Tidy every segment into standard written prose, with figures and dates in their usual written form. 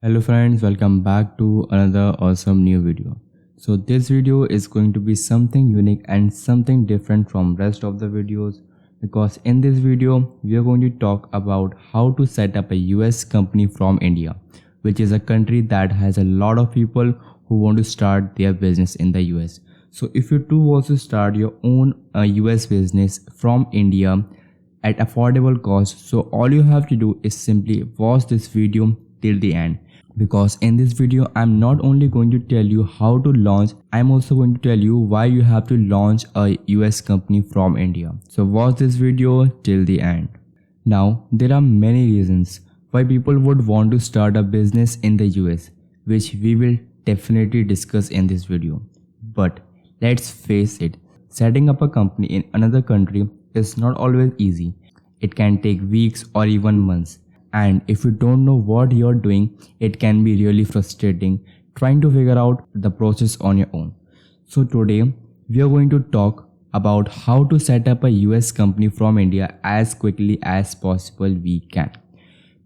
Hello friends, welcome back to another awesome new video. So this video is going to be something unique and something different from rest of the videos, because in this video we are going to talk about how to set up a US company from India, which is a country that has a lot of people who want to start their business in the US. So if you too want to start your own US business from India at affordable cost, so all you have to do is simply watch this video till the end, because in this video I'm not only going to tell you how to launch, I'm also going to tell you why you have to launch a US company from India. So watch this video till the end. Now there are many reasons why people would want to start a business in the US, which we will definitely discuss in this video. But let's face it, setting up a company in another country is not always easy. It can take weeks or even months. And if you don't know what you're doing, it can be really frustrating trying to figure out the process on your own. So today, we are going to talk about how to set up a US company from India as quickly as possible we can.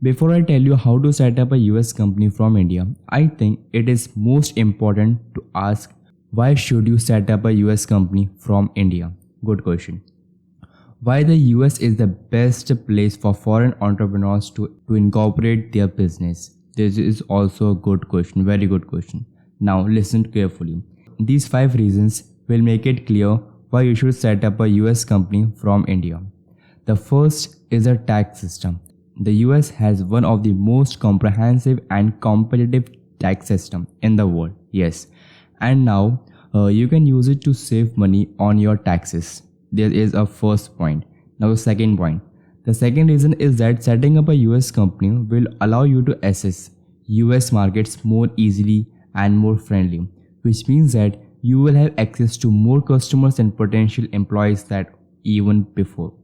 Before I tell you how to set up a US company from India, I think it is most important to ask, why should you set up a US company from India? Good question. Why the US is the best place for foreign entrepreneurs to incorporate their business? This is also a good question, very good question. Now listen carefully. These 5 reasons will make it clear why you should set up a US company from India. The first is a tax system. The US has one of the most comprehensive and competitive tax system in the world. Yes. And now you can use it to save money on your taxes. There is a first point. Now the second point. The second reason is that setting up a US company will allow you to access US markets more easily and more friendly, which means that you will have access to more customers and potential employees than even before.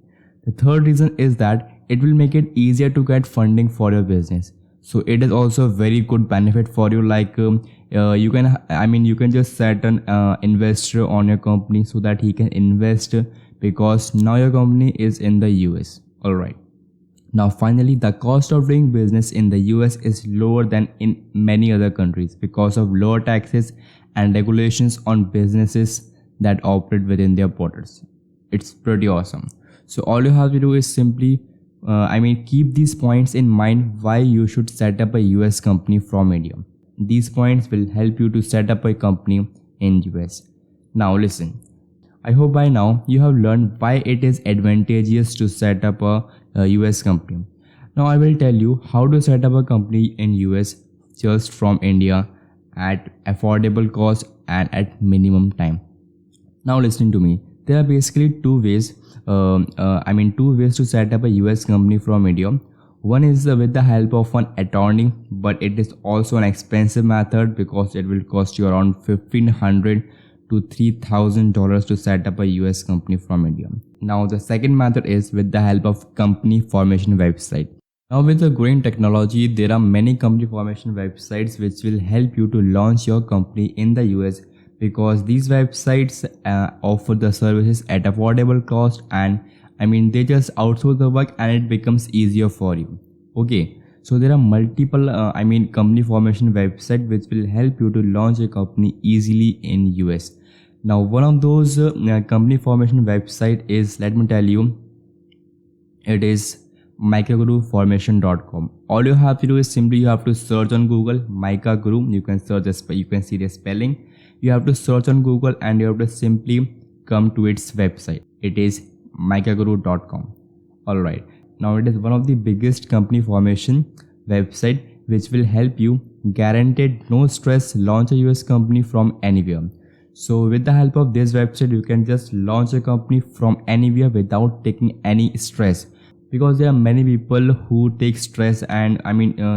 The third reason is that it will make it easier to get funding for your business. So it is also a very good benefit for you, like you can just set an investor on your company so that he can invest, because now your company is in the US. Alright. Now finally, the cost of doing business in the US is lower than in many other countries because of lower taxes and regulations on businesses that operate within their borders. It's pretty awesome. So all you have to do is simply keep these points in mind why you should set up a US company from India. These points will help you to set up a company in US. Now listen. I hope by now you have learned why it is advantageous to set up a US company. Now I will tell you how to set up a company in US just from India at affordable cost and at minimum time. Now listen to me. There are basically two ways to set up a US company from India. One is with the help of an attorney, but it is also an expensive method because it will cost you around $1,500 to $3,000 to set up a US company from India. Now the second method is with the help of company formation website. Now with the growing technology, there are many company formation websites which will help you to launch your company in the US, because these websites offer the services at affordable cost, and they just outsource the work and it becomes easier for you. Okay, so there are multiple company formation websites which will help you to launch a company easily in US. Now one of those company formation website is, let me tell you, it is Micahguruformation.com. All you have to do is simply you have to search on Google Micahguru. You can search you can see the spelling. You have to search on Google and you have to simply come to its website. It is Micahguru.com. Alright. Now it is one of the biggest company formation website which will help you guaranteed no stress launch a US company from anywhere. So with the help of this website, you can just launch a company from anywhere without taking any stress. Because there are many people who take stress and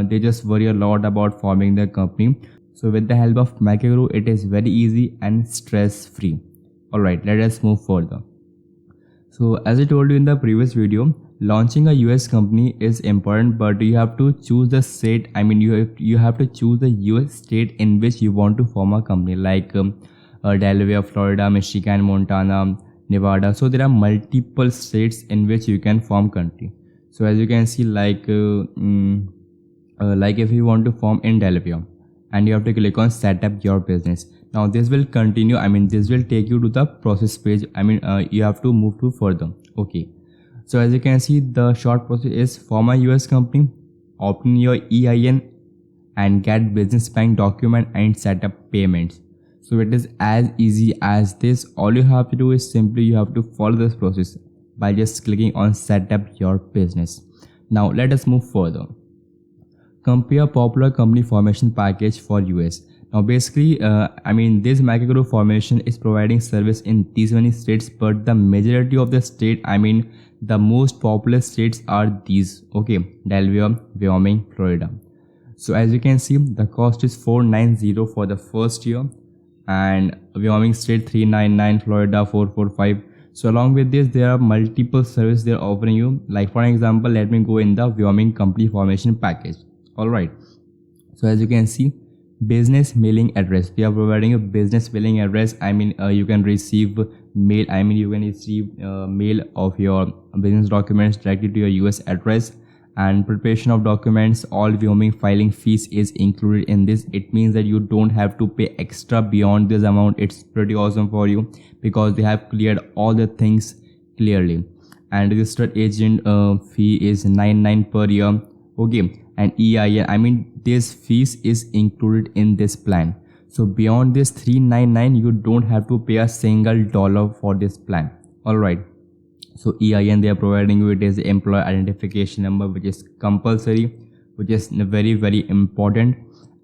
they just worry a lot about forming their company. So with the help of Micahguru, it is very easy and stress free. Alright, let us move further. So as I told you in the previous video, launching a US company is important, but you have to choose the state. You have to choose the US state in which you want to form a company, like Delaware, Florida, Michigan, Montana, Nevada. So there are multiple states in which you can form country. So as you can see, like like if you want to form in Delaware, and you have to click on set up your business. Now this will continue, this will take you to the process page. You have to move to further. Okay, so as you can see, the short process is form a US company, open your EIN, and get business bank document and set up payments. So it is as easy as this. All you have to do is simply you have to follow this process by just clicking on set up your business. Now let us move further. Compare popular company formation package for US. Now basically, this Micahguru formation is providing service in these many states, but the majority of the state, the most popular states are these. Okay, Delaware, Wyoming, Florida. So as you can see, the cost is $490 for the first year, and Wyoming state $399, Florida $445. So along with this, there are multiple services they're offering you. Like for example, let me go in the Wyoming company formation package. Alright, so as you can see, business mailing address, they are providing a business mailing address. You can receive mail, you can receive mail of your business documents directly to your US address. And preparation of documents, all Wyoming filing fees is included in this. It means that you don't have to pay extra beyond this amount. It's pretty awesome for you because they have cleared all the things clearly. And registered agent fee is $99 per year. Okay, and EIN, this fees is included in this plan. So beyond this $399, you don't have to pay a single dollar for this plan. Alright, so EIN they are providing you, it is the employee identification number, which is compulsory, which is very very important.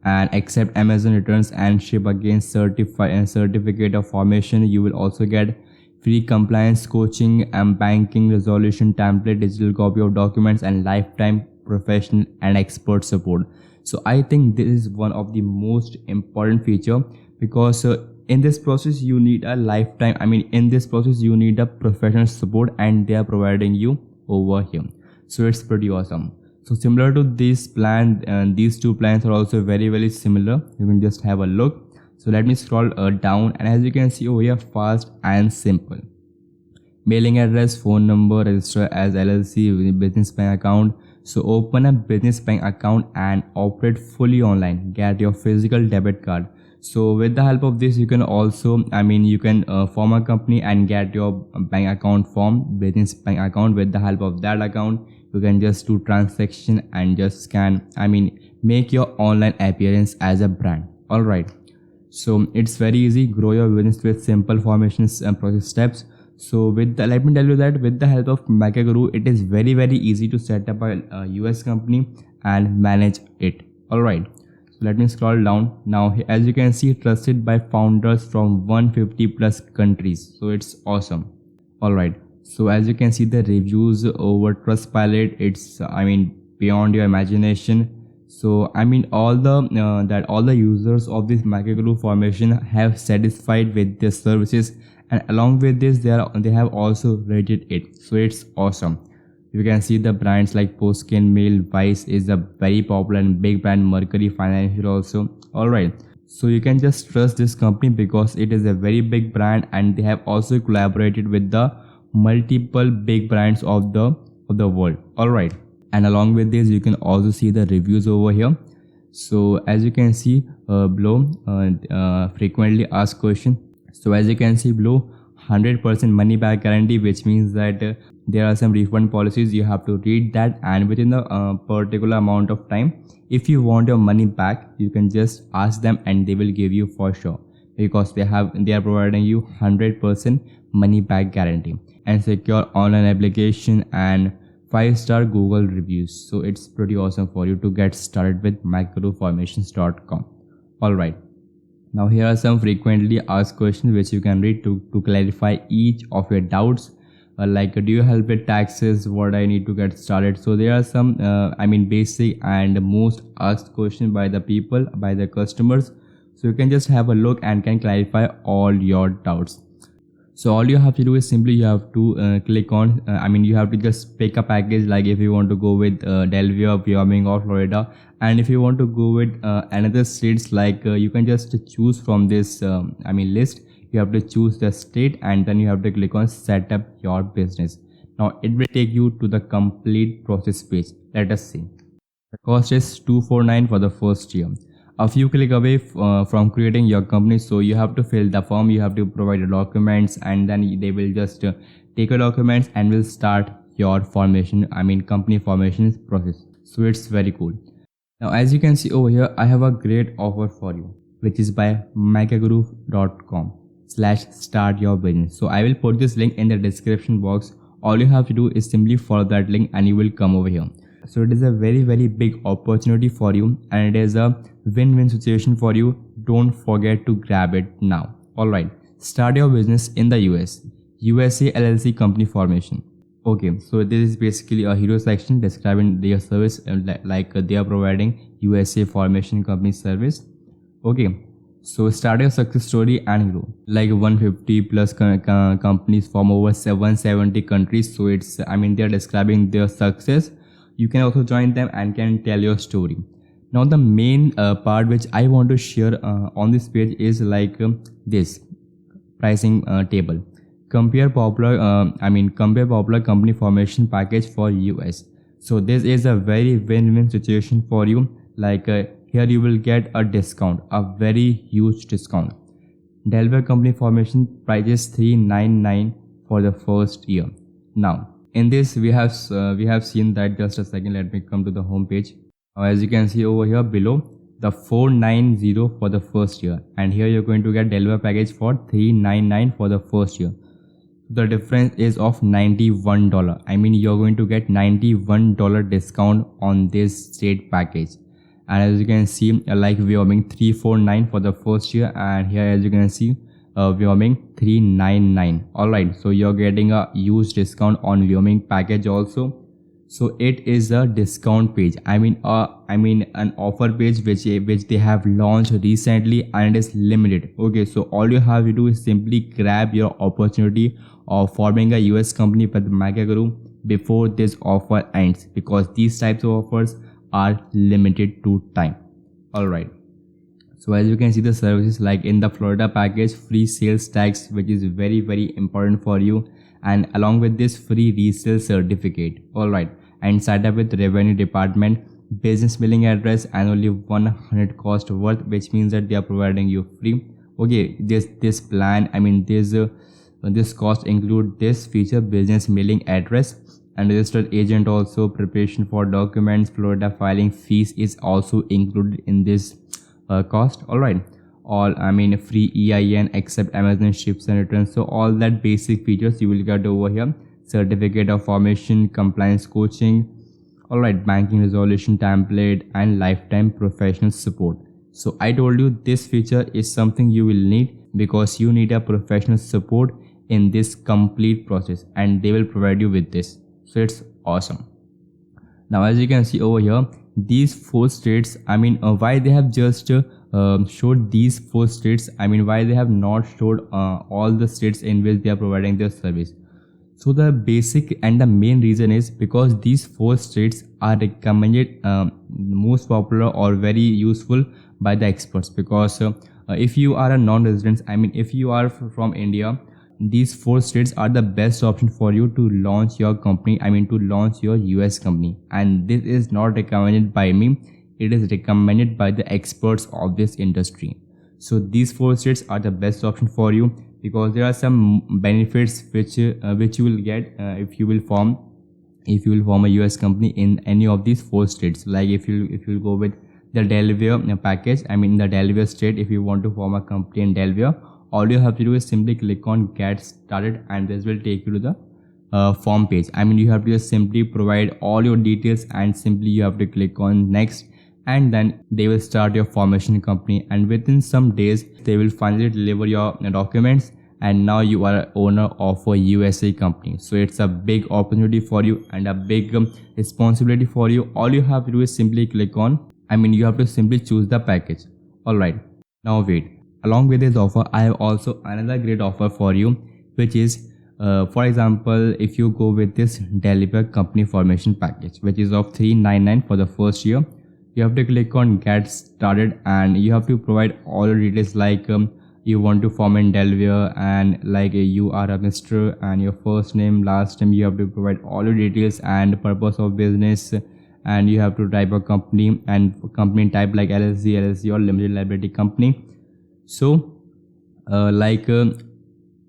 And accept Amazon returns and ship against certificate of formation. You will also get free compliance coaching and banking resolution template, digital copy of documents, and lifetime professional and expert support. So I think this is one of the most important feature, because in this process you need a lifetime, in this process you need a professional support, and they are providing you over here. So it's pretty awesome. So similar to this plan, and these two plans are also very very similar. You can just have a look. So let me scroll down, and as you can see over here, fast and simple. Mailing address, phone number, register as LLC with business bank account. So open a business bank account and operate fully online. Get your physical debit card. So with the help of this, you can also, you can form a company and get your bank account formed, business bank account. With the help of that account, you can just do transaction and just scan, make your online appearance as a brand. Alright, so it's very easy. Grow your business with simple formations and process steps. So let me tell you that with the help of Micahguru, it is very very easy to set up a US company and manage it. Alright, so let me scroll down. Now as you can see, trusted by founders from 150 plus countries. So it's awesome. Alright, so as you can see, the reviews over Trustpilot, it's beyond your imagination. So all the users of this Micahguru formation have satisfied with their services, and along with this they have also rated it. So it's awesome. You can see the brands like Postkin Mail, Vice is a very popular and big brand, Mercury Financial also. Alright, so you can just trust this company because it is a very big brand, and they have also collaborated with the multiple big brands of the world. Alright, and along with this you can also see the reviews over here. So as you can see below, frequently asked question. So as you can see below, 100% money back guarantee, which means that there are some refund policies. You have to read that, and within the particular amount of time, if you want your money back, you can just ask them and they will give you for sure, because they are providing you 100% money back guarantee, and secure online application and 5-star Google reviews. So it's pretty awesome for you to get started with micahguruformations.com. Alright, now here are some frequently asked questions which you can read to clarify each of your doubts. Like, do you help with taxes? What I need to get started? So there are some basic and most asked questions by the people, by the customers. So you can just have a look and can clarify all your doubts. So all you have to do is simply you have to click on, you have to just pick a package, like if you want to go with Delaware, Wyoming or Florida, and if you want to go with another states, like you can just choose from this list. You have to choose the state, and then you have to click on set up your business. Now it will take you to the complete process page. Let us see. The cost is 249 for the first year. A few click away from creating your company, so you have to fill the form, you have to provide the documents, and then they will just take your documents and will start your formation, company formation process. So it's very cool. Now as you can see over here, I have a great offer for you, which is by micahguru.com/start your business. So I will put this link in the description box. All you have to do is simply follow that link and you will come over here. So it is a very big opportunity for you, and it is a win-win situation for you. Don't forget to grab it now. Alright, start your business in the USA LLC company formation. Okay, so this is basically a hero section describing their service, like they are providing USA formation company service. Okay, so start your success story and grow. Like 150 plus companies from over 770 countries. So it's, they are describing their success. You can also join them and can tell your story. Now the main part which I want to share on this page is like this pricing table. Compare popular company formation package for US. So this is a very win-win situation for you. Like here you will get a discount, a very huge discount. Delaware company formation price is $399 for the first year. Now in this we have seen that, just a second, let me come to the home page. Now as you can see over here below, the $490 for the first year, and here you're going to get Delaware package for $399 for the first year. The difference is of $91. You're going to get $91 discount on this state package. And as you can see, like Wyoming $349 for the first year, and here as you can see Wyoming $399. Alright, so you're getting a huge discount on Wyoming package also. So it is a discount page, an offer page which they have launched recently, and it is limited. Okay, so all you have to do is simply grab your opportunity of forming a US company with Micahguru before this offer ends, because these types of offers are limited to time. Alright, so as you can see, the services, like in the Florida package, free sales tax, which is very important for you, and along with this free resale certificate. Alright, and set up with revenue department, business mailing address, and only 100 cost worth, which means that they are providing you free. Okay, this plan, this cost include this feature, business mailing address and registered agent, also preparation for documents, Florida filing fees is also included in this cost. Alright, all free EIN except Amazon ships and returns. So all that basic features you will get over here. Certificate of formation, compliance coaching, alright, banking resolution template, and lifetime professional support. So I told you this feature is something you will need, because you need a professional support in this complete process, and they will provide you with this. So it's awesome. Now as you can see over here, these 4 states, why they have just showed these 4 states, why they have not showed all the states in which they are providing their service. So the basic and the main reason is because these 4 states are recommended most popular or very useful by the experts, because if you are a non-resident, if you are from India, these 4 states are the best option for you to launch your company, to launch your US company. And this is not recommended by me, it is recommended by the experts of this industry. So these 4 states are the best option for you, because there are some benefits which you will get if you will form a US company in any of these 4 states. Like if you go with the Delaware package, the Delaware state, if you want to form a company in Delaware, all you have to do is simply click on get started, and this will take you to the form page. You have to just simply provide all your details, and simply you have to click on next, and then they will start your formation company, and within some days they will finally deliver your documents, and now you are owner of a USA company. So it's a big opportunity for you and a big responsibility for you. All you have to do is simply click on, you have to simply choose the package. Alright, now wait, along with this offer I have also another great offer for you, which is for example, if you go with this Delaware company formation package, which is of $399 for the first year, you have to click on get started, and you have to provide all your details, like you want to form in Delaware, and like you are a Mr. and your first name, last name, you have to provide all your details, and purpose of business, and you have to type a company, and company type like LLC or limited liability company. So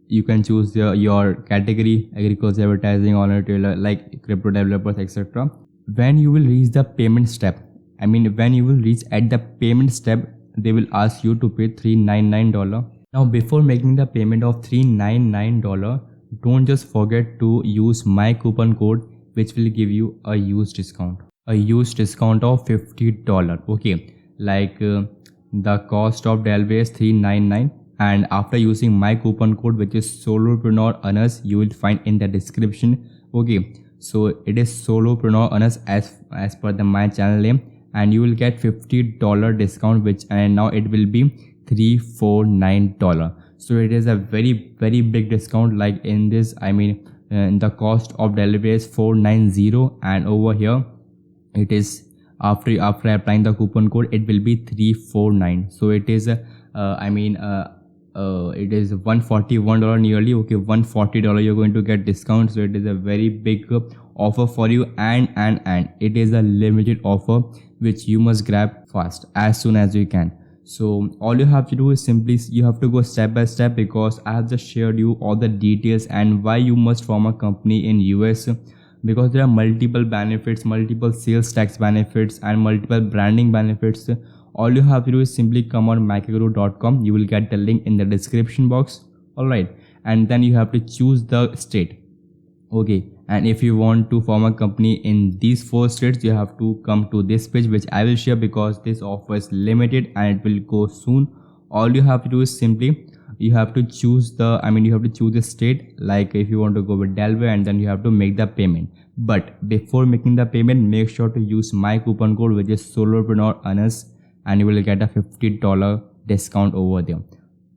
you can choose your category: agriculture, advertising, online retailer, like crypto developers, etc. When you will reach the payment step, when you will reach at the payment step, they will ask you to pay $399. Now before making the payment of $399, don't just forget to use my coupon code, which will give you a huge discount of $50. Okay, the cost of delivery is $399, and after using my coupon code, which is solopreneur earners, you will find in the description. Okay, so it is solopreneur earners as per the my channel name, and you will get $50 discount, and now it will be $349. So it is a very very big discount. Like in this, the cost of delivery is $490, and over here it is after applying the coupon code, it will be $349. So it is it is $141 nearly. Okay, $140 you're going to get discount. So it is a very big offer for you, and it is a limited offer which you must grab fast, as soon as you can. So all you have to do is simply you have to go step by step, because I have just shared you all the details and why you must form a company in US, because there are multiple benefits, multiple sales tax benefits, and multiple branding benefits. All you have to do is simply come on Micahguru.com. You will get the link in the description box. Alright, and then you have to choose the state. Okay, and if you want to form a company in these 4 states, you have to come to this page, which I will share, because this offer is limited and it will go soon. All you have to do is simply you have to choose the state. Like if you want to go with Delaware, and then you have to make the payment. But before making the payment, make sure to use my coupon code, which is solopreneur earners, and you will get a $50 discount over there.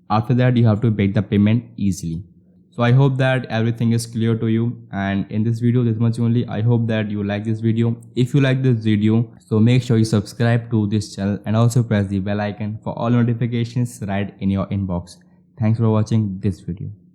After that, you have to make the payment easily. So I hope that everything is clear to you, and in this video this much only. I hope that you like this video. If you like this video, so make sure you subscribe to this channel and also press the bell icon for all notifications right in your inbox. Thanks for watching this video.